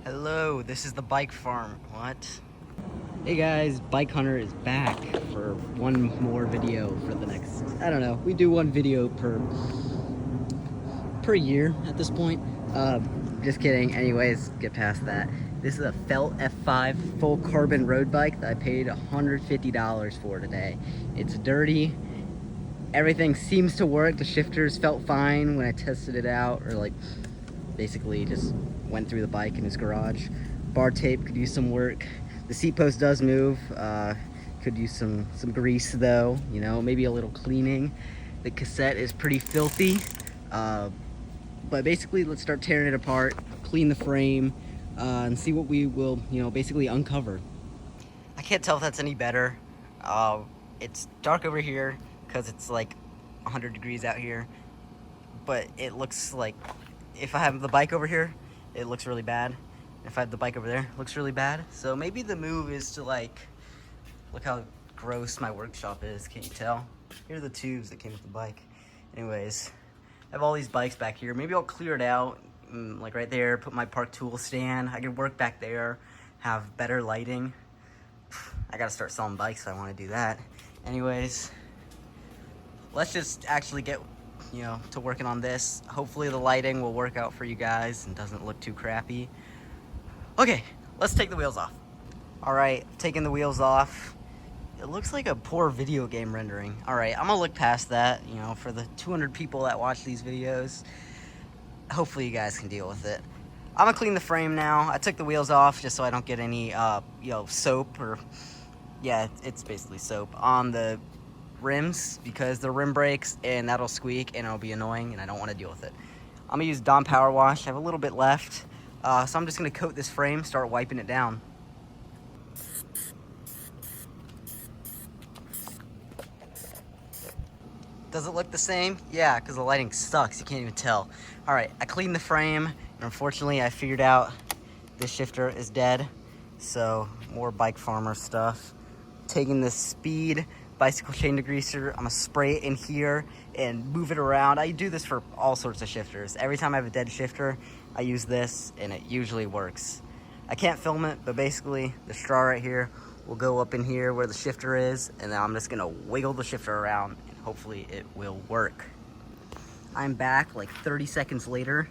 Hello, this is the bike farm. What? Hey guys, Bike Hunter is back for one more video for the next, I don't know, we do one video per year at this point. Just kidding. Anyways, get past that. This is a Felt F5 full carbon road bike that I paid $150 for today. It's dirty. Everything seems to work. The shifters felt fine when I tested it out, or like basically just went through the bike in his garage. Bar tape could use some work. The seat post does move. Could use some grease though, you know, maybe a little cleaning. The cassette is pretty filthy. But basically, let's start tearing it apart, clean the frame, and see what we will, basically uncover. I can't tell if that's any better. It's dark over here because it's like 100 degrees out here, but it looks like if I have the bike over here, it looks really bad. If I have the bike over there, it looks really bad. So maybe the move is to look how gross my workshop is. Can't you tell? Here are the tubes that came with the bike. Anyways, I have all these bikes back here. Maybe I'll clear it out, like right there, put my park tool stand. I can work back there, have better lighting. I gotta start selling bikes if I wanna do that. Anyways, let's just actually get, to working on this. Hopefully the lighting will work out for you guys and doesn't look too crappy. Okay, let's take the wheels off. All right, taking the wheels off. It looks like a poor video game rendering. All right, I'm gonna look past that, for the 200 people that watch these videos. Hopefully you guys can deal with it. I'm gonna clean the frame now. I took the wheels off just so I don't get any, soap or, yeah, it's basically soap on the rims because the rim breaks and that'll squeak and it'll be annoying and I don't wanna deal with it. I'm gonna use Dawn Power Wash. I have a little bit left. So I'm just gonna coat this frame, start wiping it down. Does it look the same? Yeah, because the lighting sucks. You can't even tell. All right, I cleaned the frame, and unfortunately I figured out this shifter is dead. So more Bike Farmer stuff. Taking this Speed bicycle chain degreaser, I'm gonna spray it in here and move it around. I do this for all sorts of shifters. Every time I have a dead shifter, I use this, and it usually works. I can't film it, but basically the straw right here will go up in here where the shifter is, and then I'm just gonna wiggle the shifter around and hopefully it will work. I'm back like 30 seconds later.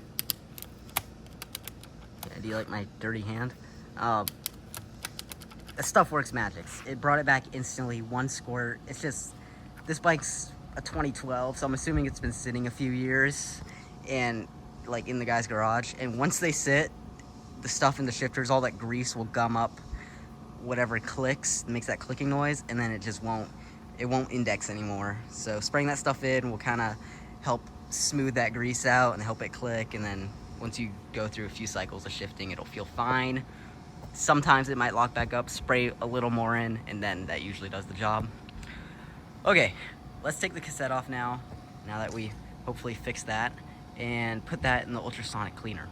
Yeah, do you like my dirty hand? This stuff works magics. It brought it back instantly, one squirt. It's just, this bike's a 2012, so I'm assuming it's been sitting a few years and like in the guy's garage. And once they sit, the stuff in the shifters, all that grease will gum up whatever clicks, makes that clicking noise, and then it won't index anymore. So spraying that stuff in will kind of help smooth that grease out and help it click, and then once you go through a few cycles of shifting, it'll feel fine. Sometimes it might lock back up, spray a little more in, and then that usually does the job. Okay, let's take the cassette off now that we hopefully fixed that, and put that in the ultrasonic cleaner.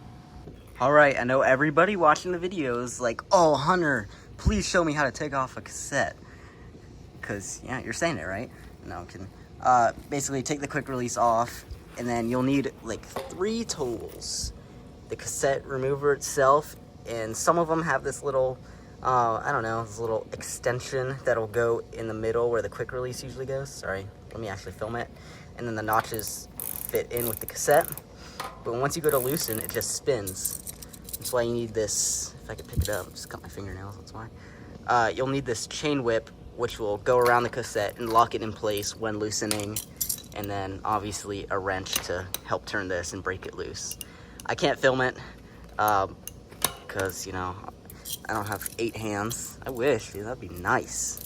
All right, I know everybody watching the video is like, oh, Hunter, please show me how to take off a cassette. Because, yeah, you're saying it, right? No, I'm kidding. Basically, take the quick release off, and then you'll need like 3 tools. The cassette remover itself, and some of them have this little, this little extension that'll go in the middle where the quick release usually goes. Sorry, let me actually film it. And then the notches fit in with the cassette. But once you go to loosen, it just spins. That's why you need this. If I could pick it up, just cut my fingernails, that's why. You'll need this chain whip, which will go around the cassette and lock it in place when loosening. And then obviously a wrench to help turn this and break it loose. I can't film it because, I don't have 8 hands. I wish, dude, that'd be nice.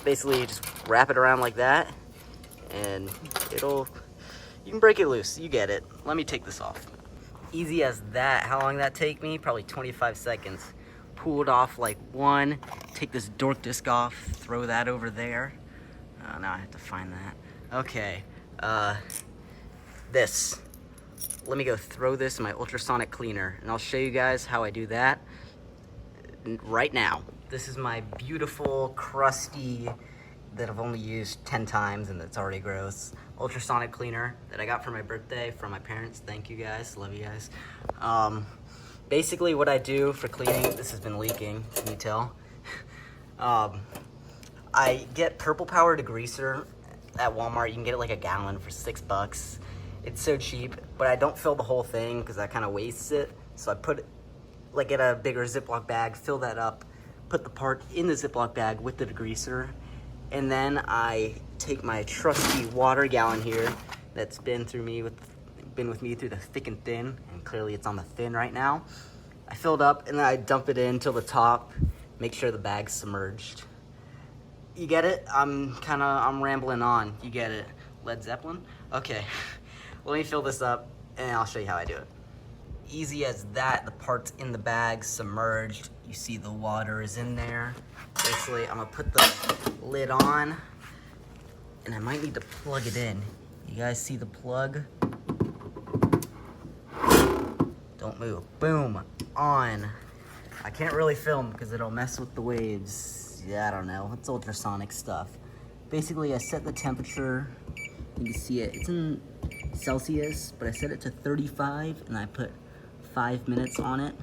Basically, you just wrap it around like that and you can break it loose. You get it. Let me take this off. Easy as that. How long did that take me? Probably 25 seconds. Pulled off like one, take this dork disc off, throw that over there. Now I have to find that. Okay, this. Let me go throw this in my ultrasonic cleaner, and I'll show you guys how I do that right now. This is my beautiful, crusty, that I've only used 10 times and it's already gross, ultrasonic cleaner that I got for my birthday from my parents. Thank you guys, love you guys. Basically what I do for cleaning, this has been leaking, can you tell? I get Purple Power degreaser at Walmart. You can get it like a gallon for $6. It's so cheap, but I don't fill the whole thing because that kind of wastes it. So I put it, like, get a bigger Ziploc bag, fill that up, put the part in the Ziploc bag with the degreaser, and then I take my trusty water gallon here that's been with me through the thick and thin, and clearly it's on the thin right now. I fill it up and then I dump it in till the top, make sure the bag's submerged. You get it? I'm rambling on. You get it? Led Zeppelin? Okay, let me fill this up and I'll show you how I do it. Easy as that. The part's in the bag, submerged. You see the water is in there. Basically, I'm gonna put the lid on and I might need to plug it in. You guys see the plug? Don't move. Boom. On. I can't really film because it'll mess with the waves. Yeah, I don't know. It's ultrasonic stuff. Basically, I set the temperature. You can see it. It's in Celsius, but I set it to 35 and I put 5 minutes on it.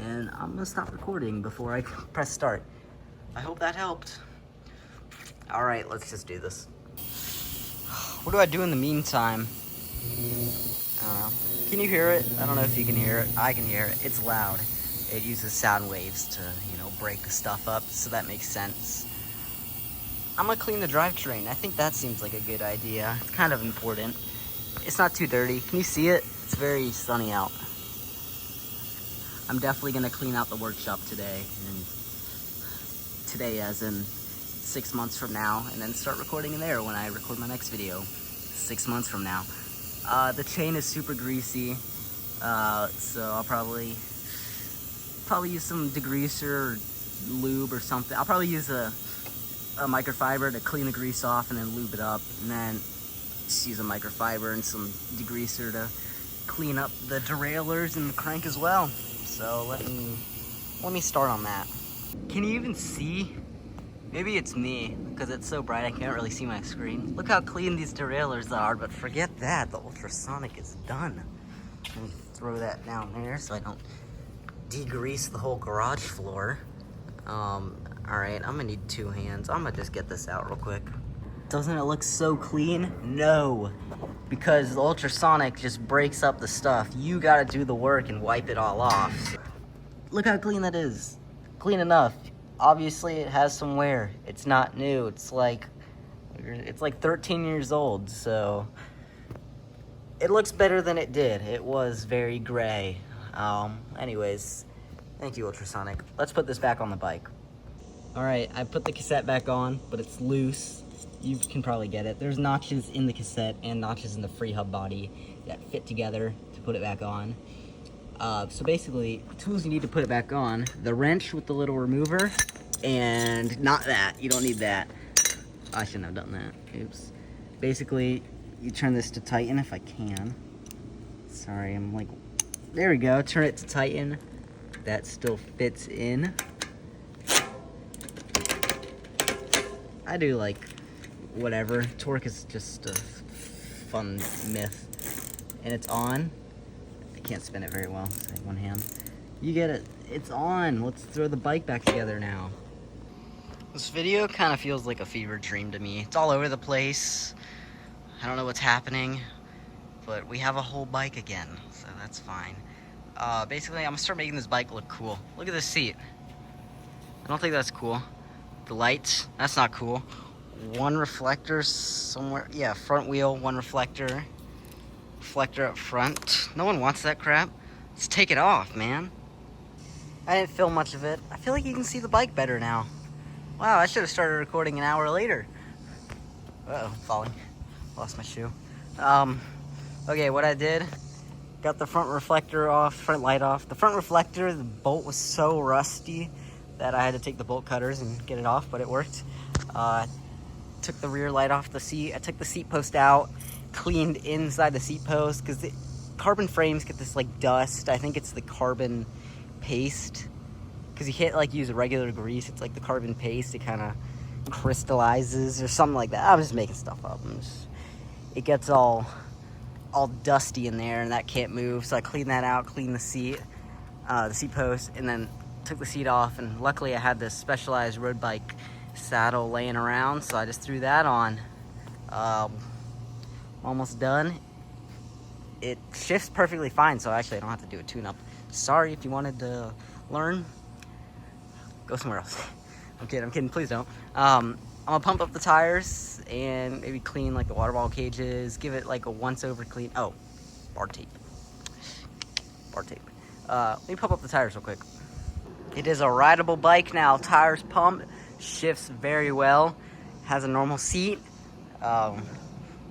And I'm gonna stop recording before I press start. I hope that helped. All right, let's just do this. What do I do in the meantime? I don't know. Can you hear it? I don't know if you can hear it. I can hear it. It's loud. It uses sound waves to, break the stuff up, so that makes sense. I'm gonna clean the drivetrain. I think that seems like a good idea. It's kind of important. It's not too dirty. Can you see it? It's very sunny out. I'm definitely gonna clean out the workshop today, and today as in 6 months from now, and then start recording in there when I record my next video 6 months from now. The chain is super greasy, so I'll probably use some degreaser or lube or something. I'll probably use a microfiber to clean the grease off and then lube it up, and then just use a microfiber and some degreaser to clean up the derailleurs and the crank as well. So let me start on that. Can you even see? Maybe it's me, because it's so bright I can't really see my screen. Look how clean these derailleurs are, but forget that, the ultrasonic is done. Let me throw that down there so I don't degrease the whole garage floor. Alright, I'm gonna need 2 hands. I'm gonna just get this out real quick. Doesn't it look so clean? No, because the ultrasonic just breaks up the stuff. You gotta do the work and wipe it all off. Look how clean that is. Clean enough. Obviously it has some wear. It's not new. It's like 13 years old, so it looks better than it did. It was very gray. Anyways, thank you, ultrasonic. Let's put this back on the bike. All right, I put the cassette back on, but it's loose. You can probably get it. There's notches in the cassette and notches in the free hub body that fit together to put it back on. So basically, tools you need to put it back on: the wrench with the little remover, and not that. You don't need that. I shouldn't have done that. Oops. Basically, you turn this to tighten if I can. Sorry, I'm like, there we go. Turn it to tighten. That still fits in. I do like whatever. Torque is just a fun myth. And it's on. I can't spin it very well, so I have one hand. You get it. It's on. Let's throw the bike back together now. This video kind of feels like a fever dream to me. It's all over the place. I don't know what's happening, but we have a whole bike again, so that's fine. Basically, I'm gonna start making this bike look cool. Look at this seat. I don't think that's cool. The lights, that's not cool. One reflector somewhere. Yeah, front wheel, one reflector. Reflector up front. No one wants that crap. Let's take it off, man. I didn't film much of it. I feel like you can see the bike better now. Wow, I should have started recording an hour later. Uh-oh, falling. Lost my shoe. Okay, what I did, got the front reflector off, front light off. The front reflector, the bolt was so rusty that I had to take the bolt cutters and get it off, but it worked. Took the rear light off the seat. I took the seat post out, cleaned inside the seat post, because the carbon frames get this like dust. I think it's the carbon paste, because you can't like use a regular grease. It's like the carbon paste. It kind of crystallizes or something like that. I'm just making stuff up. It gets all dusty in there, and that can't move. So I cleaned that out, cleaned the seat. the seat post, and then took the seat off, and luckily I had this specialized road bike saddle laying around, so I just threw that on. Almost done. It shifts perfectly fine, so actually I don't have to do a tune-up. Sorry, if you wanted to learn, go somewhere else. I'm kidding, please don't. I'm gonna pump up the tires and maybe clean like the water ball cages, give it like a once over clean. Oh, bar tape. Let me pump up the tires real quick. It is a rideable bike now. Tires pumped, shifts very well, has a normal seat.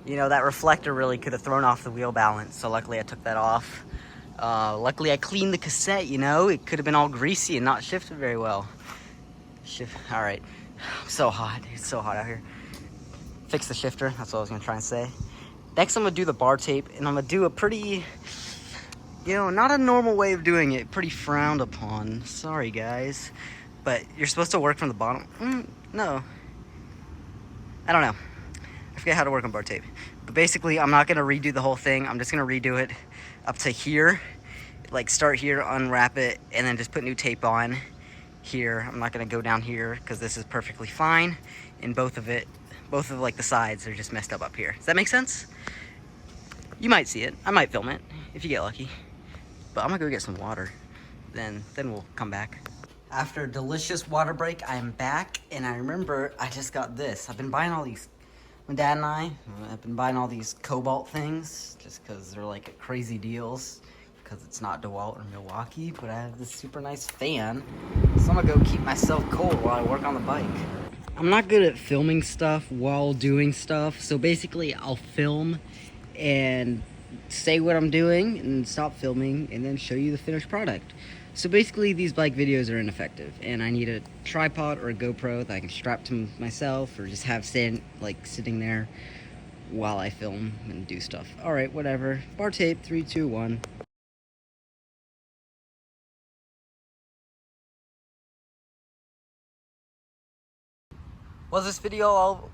You know, that reflector really could have thrown off the wheel balance, so luckily I took that off. Luckily I cleaned the cassette, you know, it could have been all greasy and not shifted very well. All right, so hot, it's so hot out here. Fix the shifter, that's what I was gonna try and say. Next I'm gonna do the bar tape, and I'm gonna do a pretty, you know, not a normal way of doing it, pretty frowned upon. Sorry guys, but you're supposed to work from the bottom. No, I don't know. I forget how to work on bar tape. But basically, I'm not gonna redo the whole thing. I'm just gonna redo it up to here. Like start here, unwrap it, and then just put new tape on here. I'm not gonna go down here because this is perfectly fine. And both of like the sides are just messed up here. Does that make sense? You might see it. I might film it if you get lucky. But I'm gonna go get some water. Then we'll come back. After a delicious water break, I am back, and I remember I just got this. I've been buying all these. My dad and I have been buying all these Cobalt things just because they're like crazy deals, because it's not DeWalt or Milwaukee, but I have this super nice fan, so I'm gonna go keep myself cold while I work on the bike. I'm not good at filming stuff while doing stuff, so basically I'll film and say what I'm doing and stop filming and then show you the finished product. So basically these bike videos are ineffective, and I need a tripod or a GoPro that I can strap to myself or just have sitting there while I film and do stuff. All right, whatever. Bar tape, 3, 2, 1. Was this video all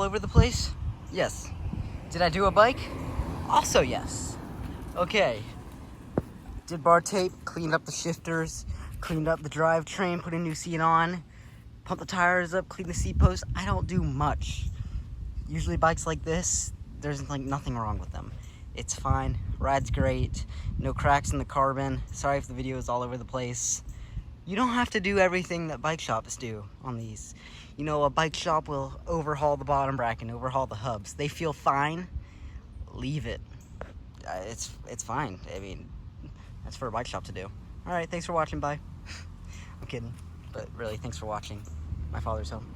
over the place? Yes. Did I do a bike? Also yes. Okay. Did bar tape, cleaned up the shifters, cleaned up the drivetrain, put a new seat on, pumped the tires up, cleaned the seat post. I don't do much. Usually bikes like this, there's like nothing wrong with them. It's fine, ride's great, no cracks in the carbon. Sorry if the video is all over the place. You don't have to do everything that bike shops do on these. You know, a bike shop will overhaul the bottom bracket and overhaul the hubs. They feel fine, leave it. It's fine. I mean, that's for a bike shop to do. All right, thanks for watching, bye. I'm kidding, but really, thanks for watching. My father's home.